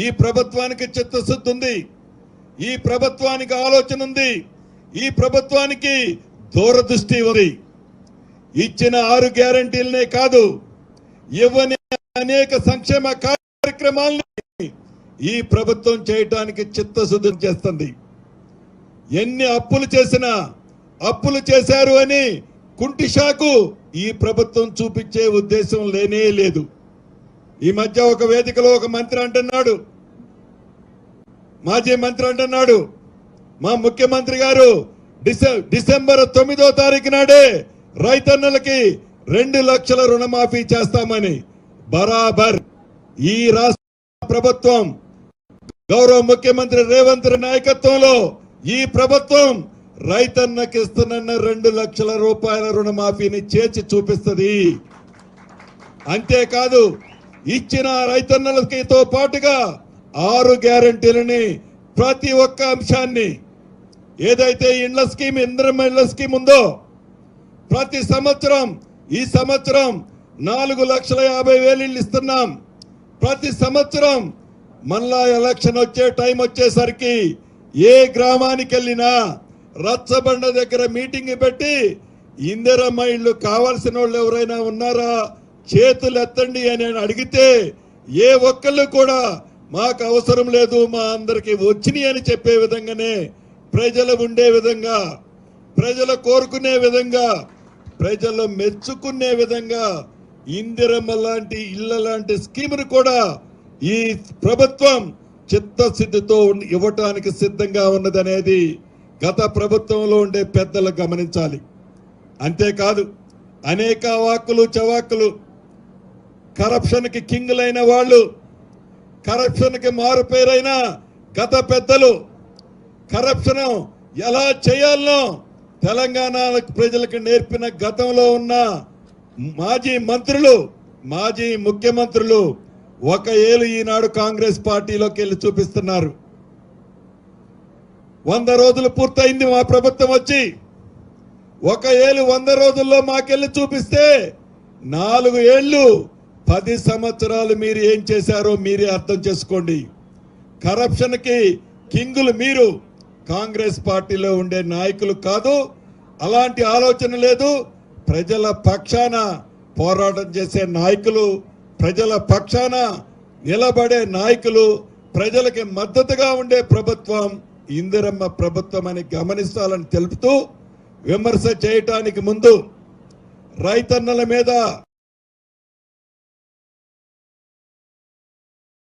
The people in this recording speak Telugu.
ఈ ప్రభుత్వానికి చిత్తశుద్ధి ఉంది, ఈ ప్రభుత్వానికి ఆలోచన ఉంది, ఈ ప్రభుత్వానికి దూరదృష్టి ఉంది. ఇచ్చిన 6 గ్యారంటీలనే కాదు, ఇవ్వని అనేక సంక్షేమ కార్యక్రమాలని ఈ ప్రభుత్వం చేయటానికి చిత్తశుద్ధి చేస్తుంది. ఎన్ని అప్పులు చేసినా అప్పులు చేశారు అని కుంటిషాకు ఈ ప్రభుత్వం చూపించే ఉద్దేశం లేనే లేదు. ఈ మధ్య ఒక వేదికలో ఒక మంత్రి అంటున్నాడు, మాజీ మంత్రి అంటున్నాడు, మా ముఖ్యమంత్రి గారు డిసెంబర్ 9వ తారీఖు నాడే రైతన్నలకి 2 లక్షల రుణమాఫీ చేస్తామని. బరాబర్ ఈ రాష్ట్ర ప్రభుత్వం గౌరవ ముఖ్యమంత్రి రేవంత్ రెడ్డి నాయకత్వంలో ఈ ప్రభుత్వం రైతన్నకి ఇస్తున్న 2 లక్షల రూపాయల రుణమాఫీని చేర్చి చూపిస్తుంది. అంతేకాదు ఇచ్చిన రైతన్నలతో పాటుగా 6 గ్యారంటీలని ప్రతి ఒక్క అంశాన్ని, ఏదైతే ఇండ్ల స్కీమ్ ఇంద్రమ్మ ఇండ్ల స్కీమ్ ఉందో ప్రతి సంవత్సరం, ఈ సంవత్సరం 4,50,000 ఇళ్ళు ఇస్తున్నాం. ప్రతి సంవత్సరం మళ్ళా ఎలక్షన్ వచ్చే టైం వచ్చేసరికి ఏ గ్రామానికి వెళ్ళినా రచ్చబండ దగ్గర మీటింగ్ పెట్టి ఇందిరమ్మ ఇళ్ళు కావాల్సిన వాళ్ళు ఎవరైనా ఉన్నారా చేతులు ఎత్తండి అని అడిగితే ఏ ఒక్కళ్ళు కూడా మాకు అవసరం లేదు, మా అందరికి వచ్చినాయి అని చెప్పే విధంగానే ప్రజలు ఉండే విధంగా, ప్రజలు కోరుకునే విధంగా, ప్రజలు మెచ్చుకునే విధంగా ఇందిరమ్మ లాంటి ఇళ్ల లాంటి స్కీమును కూడా ఈ ప్రభుత్వం చిత్తశుద్ధితో ఇవ్వటానికి సిద్ధంగా ఉన్నదనేది గత ప్రభుత్వంలో ఉండే పెద్దలు గమనించాలి. అంతేకాదు అనేక వాక్కులు చవాక్కులు, కరప్షన్కి కింగులైన వాళ్ళు, కరప్షన్కి మారుపేరైన గత పెద్దలు, కరప్షన్ ఎలా చేయాలనో తెలంగాణ ప్రజలకు నేర్పిన గతంలో ఉన్న మాజీ మంత్రులు, మాజీ ముఖ్యమంత్రులు ఒక ఏళ్ళు ఈనాడు కాంగ్రెస్ పార్టీలోకి వెళ్ళి చూపిస్తున్నారు. 100 రోజులు పూర్తయింది మా ప్రభుత్వం వచ్చి. ఒక ఏళ్ళు 100 రోజుల్లో మాకెళ్ళి చూపిస్తే 4 ఏళ్ళు 10 సంవత్సరాలు మీరు ఏం చేశారో మీరే అర్థం చేసుకోండి. కరప్షన్కి కింగులు మీరు, కాంగ్రెస్ పార్టీలో ఉండే నాయకులు కాదు. అలాంటి ఆలోచన లేదు. ప్రజల పక్షాన పోరాటం చేసే నాయకులు, ప్రజల పక్షాన నిలబడే నాయకులు, ప్రజలకి మద్దతుగా ఉండే ప్రభుత్వం ఇందిరమ్మ ప్రభుత్వం అని గమనించాలని తెలుపుతూ, విమర్శ చేయటానికి ముందు రైతన్నల మీద